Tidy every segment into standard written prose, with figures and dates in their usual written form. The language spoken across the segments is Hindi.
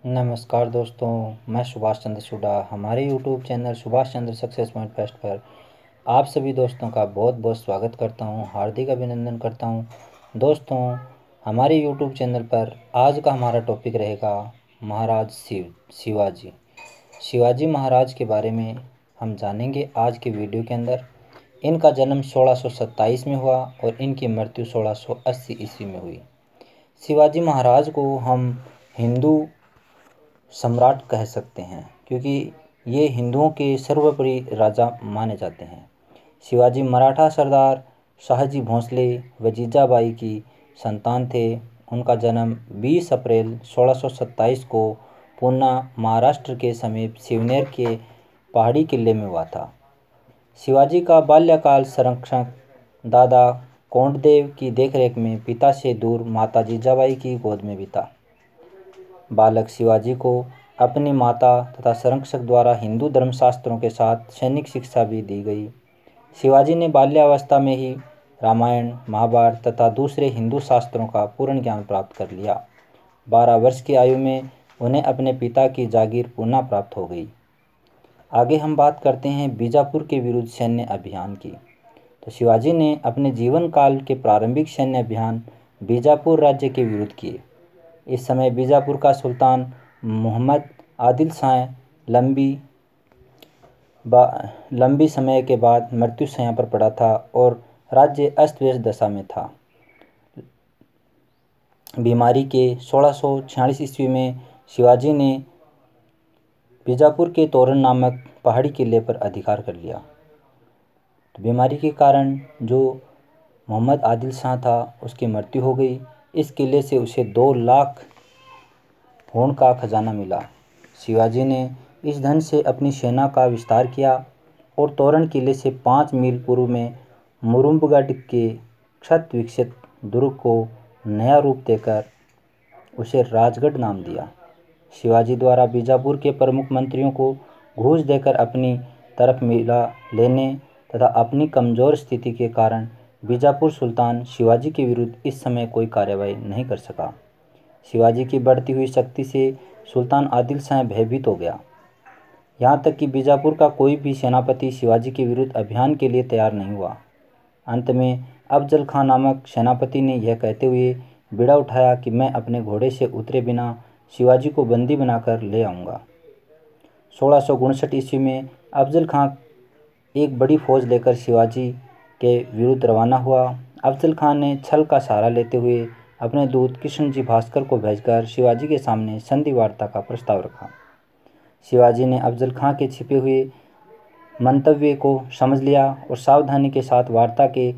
नमस्कार दोस्तों, मैं सुभाष चंद्र सुडा हमारे YouTube channel Subhash Chandra success point fest पर आप सभी दोस्तों का बहुत बहुत स्वागत करता हूं, हार्दिक अभिनंदन करता हूं। दोस्तों, हमारे यूट्यूब चैनल पर आज का हमारा टॉपिक रहेगा महाराज शिवाजी। शिवाजी महाराज के बारे में हम जानेंगे आज के वीडियो के अंदर। इनका जन्म 1627 में हुआ और इनकी मृत्यु 1680 ईस्वी में हुई। शिवाजी महाराज को हम हिंदू सम्राट कह सकते हैं क्योंकि ये हिंदुओं के सर्वोपरि राजा माने जाते हैं। शिवाजी मराठा सरदार शाहजी भोंसले व जीजाबाई की संतान थे। उनका जन्म 20 अप्रैल 1627 को पूना महाराष्ट्र के समीप शिवनेर के पहाड़ी किले में हुआ था। शिवाजी का बाल्यकाल संरक्षक दादा कोंडदेव की देखरेख में पिता से दूर माता जीजाबाई की गोद में बीता। बालक शिवाजी को अपनी माता तथा संरक्षक द्वारा हिंदू धर्मशास्त्रों के साथ सैनिक शिक्षा भी दी गई। शिवाजी ने बाल्यावस्था में ही रामायण, महाभारत तथा दूसरे हिंदू शास्त्रों का पूर्ण ज्ञान प्राप्त कर लिया। 12 वर्ष की आयु में उन्हें अपने पिता की जागीर पुनः प्राप्त हो गई। आगे हम बात करते हैं बीजापुर के विरुद्ध सैन्य अभियान की। तो शिवाजी ने अपने जीवन काल के प्रारंभिक सैन्य अभियान बीजापुर राज्य के विरुद्ध किए। इस समय बीजापुर का सुल्तान मोहम्मद आदिल शाह लंबी समय के बाद मृत्यु शैया पर पड़ा था और राज्य अस्त व्यस्त दशा में था। बीमारी के 1646 ईस्वी में शिवाजी ने बीजापुर के तोरण नामक पहाड़ी किले पर अधिकार कर लिया। तो बीमारी के कारण जो मोहम्मद आदिल शाह था उसकी मृत्यु हो गई। इस किले से उसे 2 लाख होन का खजाना मिला। शिवाजी ने इस धन से अपनी सेना का विस्तार किया और तोरण किले से 5 मील पूर्व में मुरुम्बगढ़ के क्षत विकसित दुर्ग को नया रूप देकर उसे राजगढ़ नाम दिया। शिवाजी द्वारा बीजापुर के प्रमुख मंत्रियों को घूस देकर अपनी तरफ मिला लेने तथा अपनी कमज़ोर स्थिति के कारण बीजापुर सुल्तान शिवाजी के विरुद्ध इस समय कोई कार्रवाई नहीं कर सका। शिवाजी की बढ़ती हुई शक्ति से सुल्तान आदिल शाह भयभीत हो गया। यहाँ तक कि बीजापुर का कोई भी सेनापति शिवाजी के विरुद्ध अभियान के लिए तैयार नहीं हुआ। अंत में अफजल खां नामक सेनापति ने यह कहते हुए बीड़ा उठाया कि मैं अपने घोड़े से उतरे बिना शिवाजी को बंदी बनाकर ले आऊँगा। 1659 ईस्वी में अफजल खां एक बड़ी फौज लेकर शिवाजी के विरुद्ध रवाना हुआ। अफजल खां ने छल का सहारा लेते हुए अपने दूत कृष्णजी भास्कर को भेजकर शिवाजी के सामने संधि वार्ता का प्रस्ताव रखा। शिवाजी ने अफजल खां के छिपे हुए मंतव्य को समझ लिया और सावधानी के साथ वार्ता के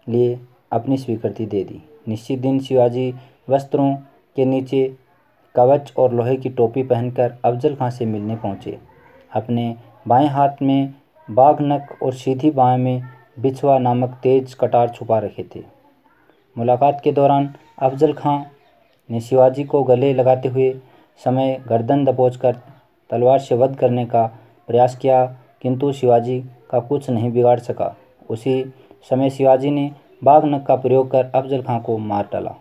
लिए अपनी स्वीकृति दे दी। निश्चित दिन शिवाजी वस्त्रों के नीचे कवच और लोहे की टोपी पहनकर अफजल खां से मिलने पहुँचे। अपने बाएं हाथ में बाघ नख और सीधी बाएं में बिछवा नामक तेज कटार छुपा रखे थे। मुलाकात के दौरान अफजल खां ने शिवाजी को गले लगाते हुए समय गर्दन दबोचकर तलवार से वध करने का प्रयास किया, किंतु शिवाजी का कुछ नहीं बिगाड़ सका। उसी समय शिवाजी ने बाघ नख का प्रयोग कर अफजल खां को मार डाला।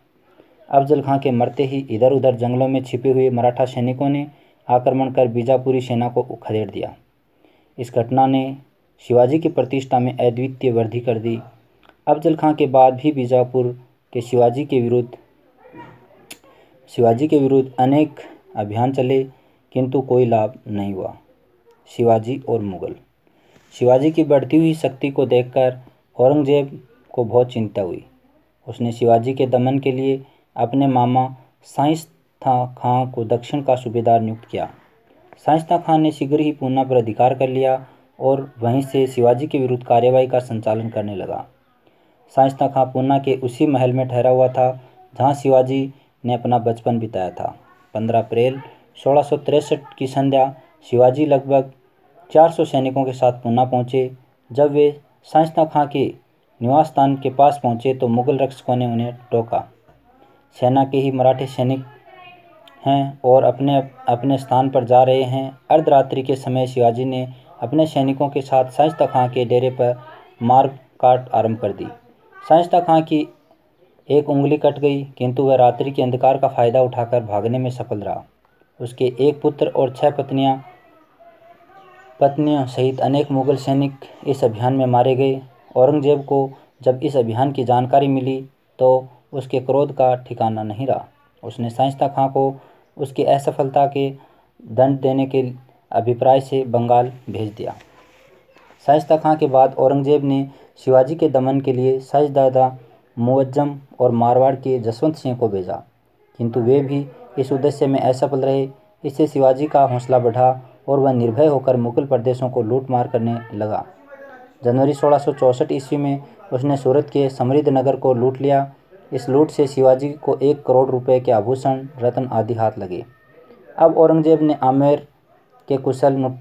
अफजल खां के मरते ही इधर उधर जंगलों में छिपे हुए मराठा सैनिकों ने आक्रमण कर बीजापुरी सेना को उखड़ेड़ दिया। इस घटना ने शिवाजी की प्रतिष्ठा में अद्वितीय वृद्धि कर दी। अफजल खां के बाद भी बीजापुर के शिवाजी के विरुद्ध अनेक अभियान चले, किंतु कोई लाभ नहीं हुआ। शिवाजी और मुगल। शिवाजी की बढ़ती हुई शक्ति को देखकर औरंगजेब को बहुत चिंता हुई। उसने शिवाजी के दमन के लिए अपने मामा शाइस्ता खां को दक्षिण का सूबेदार नियुक्त किया। शाइस्ता खां ने शीघ्र ही पूना पर अधिकार कर लिया और वहीं से शिवाजी के विरुद्ध कार्यवाही का संचालन करने लगा। शाइस्ता खां पूना के उसी महल में ठहरा हुआ था जहां शिवाजी ने अपना बचपन बिताया था। 15 अप्रैल 1663 की संध्या शिवाजी लगभग 400 सैनिकों के साथ पूना पहुंचे। जब वे शाइस्ता खां के निवास स्थान के पास पहुंचे तो मुगल रक्षकों ने उन्हें टोका। सेना के ही मराठे सैनिक हैं और अपने अपने स्थान पर जा रहे हैं। अर्धरात्रि के समय शिवाजी ने अपने सैनिकों के साथ शाइस्ता खां के डेरे पर मार काट आरंभ कर दी। शाइस्ता खां की एक उंगली कट गई, किंतु वह रात्रि के अंधकार का फायदा उठाकर भागने में सफल रहा। उसके एक पुत्र और 6 पत्नियों सहित अनेक मुगल सैनिक इस अभियान में मारे गए। औरंगजेब को जब इस अभियान की जानकारी मिली तो उसके क्रोध का ठिकाना नहीं रहा। उसने शाइस्ता खां को उसकी असफलता के दंड देने के अभिप्राय से बंगाल भेज दिया। शाइस्ता खां के बाद औरंगजेब ने शिवाजी के दमन के लिए साहिबजादा मुअज्जम और मारवाड़ के जसवंत सिंह को भेजा, किंतु वे भी इस उद्देश्य में असफल रहे। इससे शिवाजी का हौसला बढ़ा और वह निर्भय होकर मुगल प्रदेशों को लूट मार करने लगा। जनवरी 1664 ईस्वी में उसने सूरत के समृद्ध नगर को लूट लिया। इस लूट से शिवाजी को 1 करोड़ रुपए के आभूषण, रत्न आदि हाथ लगे। अब औरंगजेब ने आमेर के कुशल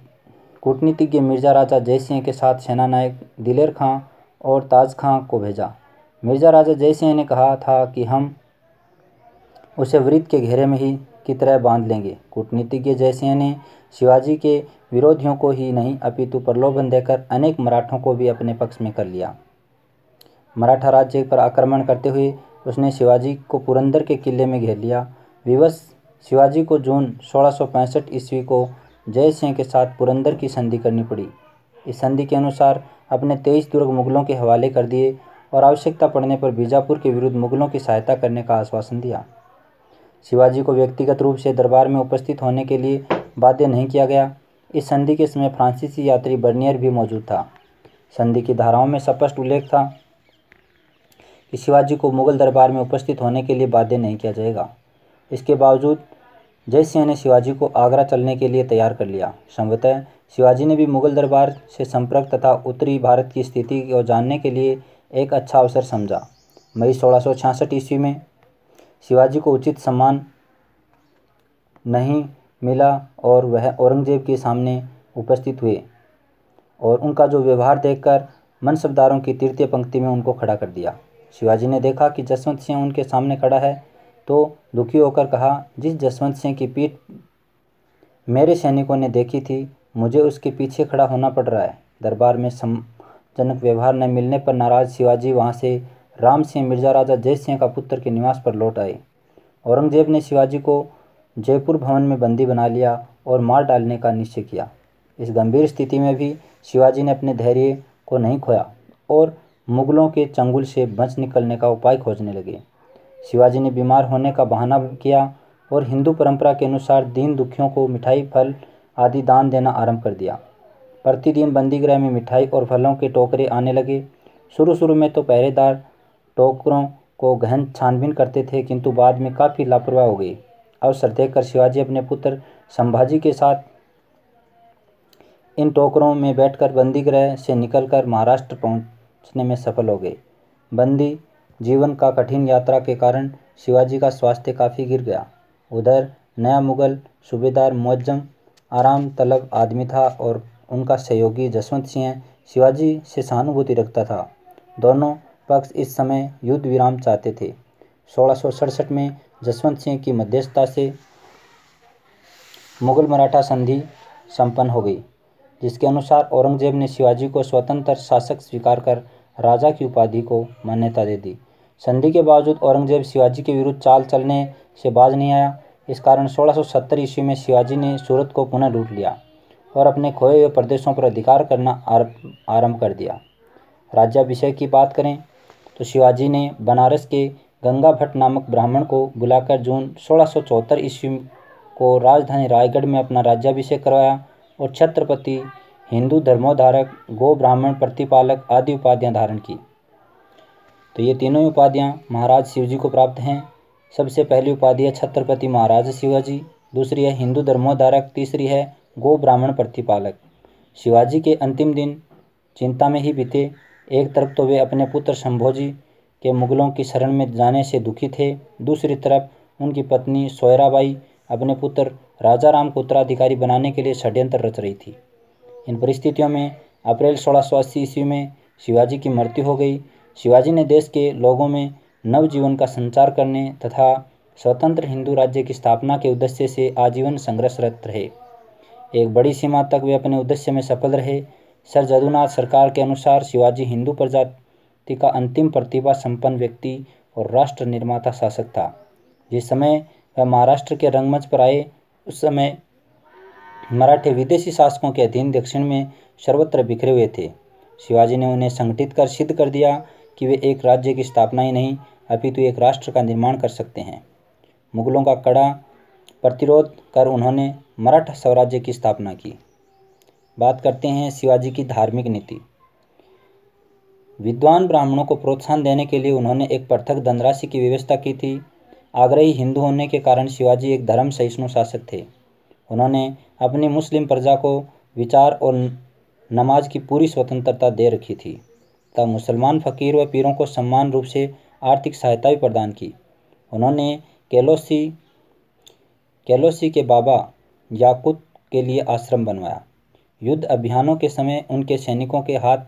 कूटनीतिज्ञ मिर्जा राजा जयसिंह के साथ सेनानायक दिलेर खां और ताज खां को भेजा। मिर्जा राजा जयसिंह ने कहा था कि हम उसे वृत्त के घेरे में ही की तरह बांध लेंगे। कूटनीतिज्ञ जयसिंह ने शिवाजी के विरोधियों को ही नहीं अपितु प्रलोभन देकर अनेक मराठों को भी अपने पक्ष में कर लिया। मराठा राज्य पर आक्रमण करते हुए उसने शिवाजी को पुरंदर के किले में घेर लिया। विवश शिवाजी को जून 1665 ईस्वी को जय सिंह के साथ पुरंदर की संधि करनी पड़ी। इस संधि के अनुसार अपने 23 दुर्ग मुगलों के हवाले कर दिए और आवश्यकता पड़ने पर बीजापुर के विरुद्ध मुगलों की सहायता करने का आश्वासन दिया। शिवाजी को व्यक्तिगत रूप से दरबार में उपस्थित होने के लिए बाध्य नहीं किया गया। इस संधि के समय फ्रांसीसी यात्री बर्नियर भी मौजूद था। संधि की धाराओं में स्पष्ट उल्लेख था कि शिवाजी को मुगल दरबार में उपस्थित होने के लिए बाध्य नहीं किया जाएगा। इसके बावजूद जय सिंह ने शिवाजी को आगरा चलने के लिए तैयार कर लिया। संभवतः शिवाजी ने भी मुगल दरबार से संपर्क तथा उत्तरी भारत की स्थिति को जानने के लिए एक अच्छा अवसर समझा। मई 1666 ईस्वी में शिवाजी को उचित सम्मान नहीं मिला और वह औरंगजेब के सामने उपस्थित हुए और उनका जो व्यवहार देखकर मनसबदारों की तृतीय पंक्ति में उनको खड़ा कर दिया। शिवाजी ने देखा कि जसवंत सिंह उनके सामने खड़ा है तो दुखी होकर कहा, जिस जसवंत सिंह की पीठ मेरे सैनिकों ने देखी थी, मुझे उसके पीछे खड़ा होना पड़ रहा है। दरबार में सम्मानजनक व्यवहार न मिलने पर नाराज शिवाजी वहां से राम सिंह मिर्जा राजा जय सिंह का पुत्र के निवास पर लौट आए। औरंगजेब ने शिवाजी को जयपुर भवन में बंदी बना लिया और मार डालने का निश्चय किया। इस गंभीर स्थिति में भी शिवाजी ने अपने धैर्य को नहीं खोया और मुगलों के चंगुल से बच निकलने का उपाय खोजने लगे। शिवाजी ने बीमार होने का बहाना किया और हिंदू परंपरा के अनुसार दीन दुखियों को मिठाई, फल आदि दान देना आरंभ कर दिया। प्रतिदिन बंदीगृह में मिठाई और फलों के टोकरे आने लगे। शुरू में तो पहरेदार टोकरों को गहन छानबीन करते थे, किंतु बाद में काफ़ी लापरवाह हो गई। अवसर देखकर शिवाजी अपने पुत्र संभाजी के साथ इन टोकरों में बैठकर बंदीगृह से निकलकर महाराष्ट्र पहुंचने में सफल हो गए। बंदी जीवन का कठिन यात्रा के कारण शिवाजी का स्वास्थ्य काफ़ी गिर गया। उधर नया मुगल सूबेदार मुअज्जम आराम तलब आदमी था और उनका सहयोगी जसवंत सिंह शिवाजी से सहानुभूति रखता था। दोनों पक्ष इस समय युद्ध विराम चाहते थे। 1667 में जसवंत सिंह की मध्यस्थता से मुगल मराठा संधि संपन्न हो गई, जिसके अनुसार औरंगजेब ने शिवाजी को स्वतंत्र शासक स्वीकार कर राजा की उपाधि को मान्यता दे दी। संधि के बावजूद औरंगजेब शिवाजी के विरुद्ध चाल चलने से बाज नहीं आया। इस कारण 1670 ईस्वी में शिवाजी ने सूरत को पुनः लूट लिया और अपने खोए हुए प्रदेशों पर अधिकार करना आरंभ कर दिया। राज्याभिषेक की बात करें तो शिवाजी ने बनारस के गंगा भट्ट नामक ब्राह्मण को बुलाकर जून 1674 ईस्वी को राजधानी रायगढ़ में अपना राज्याभिषेक करवाया और छत्रपति, हिंदू धर्मोद्धारक, गो ब्राह्मण प्रतिपालक आदि उपाधियां धारण की। तो ये तीनों उपाधियां महाराज शिवाजी को प्राप्त हैं। सबसे पहली उपाधि है छत्रपति महाराज शिवाजी, दूसरी है हिंदू धर्मोद्धारक, तीसरी है गो ब्राह्मण प्रतिपालक। शिवाजी के अंतिम दिन चिंता में ही बीते। एक तरफ तो वे अपने पुत्र संभोजी के मुगलों की शरण में जाने से दुखी थे, दूसरी तरफ उनकी पत्नी सोयराबाई अपने पुत्र राजा राम को उत्तराधिकारी बनाने के लिए षड्यंत्र रच रही थी। इन परिस्थितियों में अप्रैल 1680 ईस्वी में शिवाजी की मृत्यु हो गई। शिवाजी ने देश के लोगों में नवजीवन का संचार करने तथा स्वतंत्र हिंदू राज्य की स्थापना के उद्देश्य से आजीवन संघर्षरत रहे। एक बड़ी सीमा तक वे अपने उद्देश्य में सफल रहे। सर जदुनाथ सरकार के अनुसार शिवाजी हिंदू प्रजाति का अंतिम प्रतिभा संपन्न व्यक्ति और राष्ट्र निर्माता शासक था। जिस समय वह महाराष्ट्र के रंगमंच पर आए, उस समय मराठे विदेशी शासकों के अधीन दक्षिण में सर्वत्र बिखरे हुए थे। शिवाजी ने उन्हें संगठित कर सिद्ध कर दिया कि वे एक राज्य की स्थापना ही नहीं अपितु एक राष्ट्र का निर्माण कर सकते हैं। मुगलों का कड़ा प्रतिरोध कर उन्होंने मराठा स्वराज्य की स्थापना की। बात करते हैं शिवाजी की धार्मिक नीति। विद्वान ब्राह्मणों को प्रोत्साहन देने के लिए उन्होंने एक पृथक धनराशि की व्यवस्था की थी। आग्रही हिंदू होने के कारण शिवाजी एक धर्म सहिष्णु शासक थे। उन्होंने अपनी मुस्लिम प्रजा को विचार और नमाज की पूरी स्वतंत्रता दे रखी थी तथा मुसलमान फकीर व पीरों को समान रूप से आर्थिक सहायता भी प्रदान की। उन्होंने कैलोसी के बाबा याकूत के लिए आश्रम बनवाया। युद्ध अभियानों के समय उनके सैनिकों के हाथ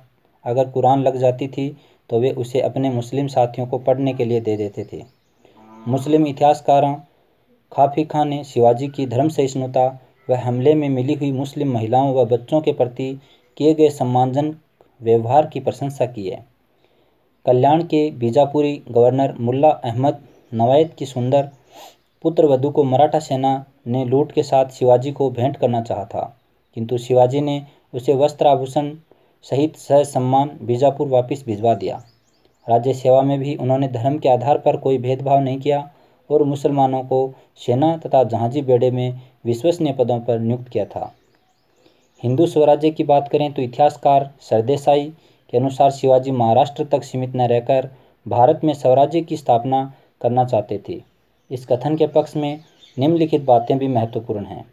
अगर कुरान लग जाती थी तो वे उसे अपने मुस्लिम साथियों को पढ़ने के लिए दे देते थे। मुस्लिम इतिहासकारों काफी खां ने शिवाजी की धर्म सहिष्णुता व हमले में मिली हुई मुस्लिम महिलाओं व बच्चों के प्रति किए गए सम्मानजनक व्यवहार की प्रशंसा की है। कल्याण के बीजापुरी गवर्नर मुल्ला अहमद नवायत की सुंदर पुत्र वधू को मराठा सेना ने लूट के साथ शिवाजी को भेंट करना चाहा था, किंतु शिवाजी ने उसे वस्त्र आभूषण सहित सह सम्मान बीजापुर वापस भिजवा दिया। राज्य सेवा में भी उन्होंने धर्म के आधार पर कोई भेदभाव नहीं किया और मुसलमानों को सेना तथा जहाजी बेड़े में विश्वसनीय पदों पर नियुक्त किया था। हिंदू स्वराज्य की बात करें तो इतिहासकार सरदेसाई के अनुसार शिवाजी महाराष्ट्र तक सीमित न रहकर भारत में स्वराज्य की स्थापना करना चाहते थे। इस कथन के पक्ष में निम्नलिखित बातें भी महत्वपूर्ण हैं।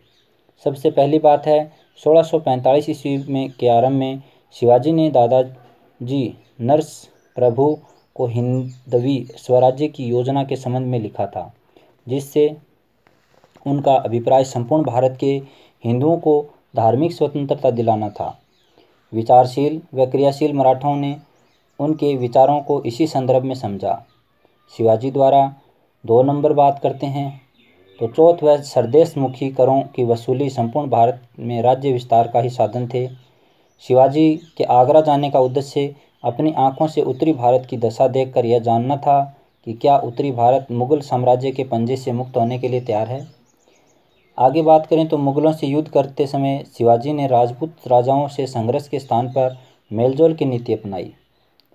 सबसे पहली बात है 1645 ईस्वी में के आरंभ में शिवाजी ने दादाजी नरस प्रभु को हिंदवी स्वराज्य की योजना के संबंध में लिखा था, जिससे उनका अभिप्राय संपूर्ण भारत के हिंदुओं को धार्मिक स्वतंत्रता दिलाना था। विचारशील व क्रियाशील मराठाओं ने उनके विचारों को इसी संदर्भ में समझा। शिवाजी द्वारा 2 नंबर बात करते हैं तो चौथ व सरदेशमुखी करों की वसूली संपूर्ण भारत में राज्य विस्तार का ही साधन थे। शिवाजी के आगरा जाने का उद्देश्य अपनी आंखों से उत्तरी भारत की दशा देखकर यह जानना था कि क्या उत्तरी भारत मुगल साम्राज्य के पंजे से मुक्त होने के लिए तैयार है। आगे बात करें तो मुगलों से युद्ध करते समय शिवाजी ने राजपूत राजाओं से संघर्ष के स्थान पर मेलजोल की नीति अपनाई।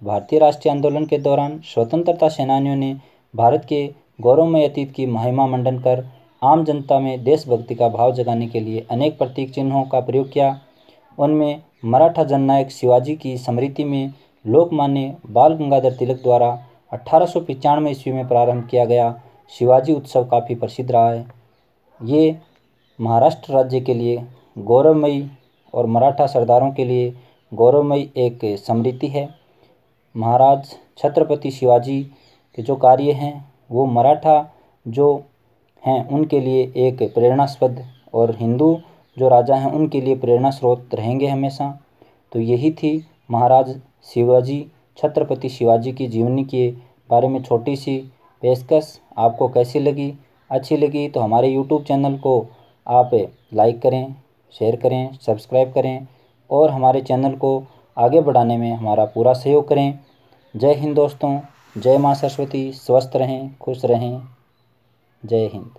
भारतीय राष्ट्रीय आंदोलन के दौरान स्वतंत्रता सेनानियों ने भारत के गौरवमय अतीत की महिमा मंडन कर आम जनता में देशभक्ति का भाव जगाने के लिए अनेक प्रतीक चिन्हों का प्रयोग किया। उनमें मराठा जननायक शिवाजी की स्मृति में लोकमान्य बाल गंगाधर तिलक द्वारा 1895 ईस्वी में प्रारंभ किया गया शिवाजी उत्सव काफ़ी प्रसिद्ध रहा है। ये महाराष्ट्र राज्य के लिए गौरवमयी और मराठा सरदारों के लिए गौरवमयी एक स्मृति है। महाराज छत्रपति शिवाजी के जो कार्य हैं वो मराठा जो हैं उनके लिए एक प्रेरणास्पद और हिंदू जो राजा हैं उनके लिए प्रेरणा स्रोत रहेंगे हमेशा। तो यही थी महाराज शिवाजी छत्रपति शिवाजी की जीवनी के बारे में छोटी सी पेशकश। आपको कैसी लगी? अच्छी लगी तो हमारे YouTube चैनल को आप लाइक करें, शेयर करें, सब्सक्राइब करें और हमारे चैनल को आगे बढ़ाने में हमारा पूरा सहयोग करें। जय हिंद दोस्तों, जय माँ सरस्वती। स्वस्थ रहें, खुश रहें। जय हिंद।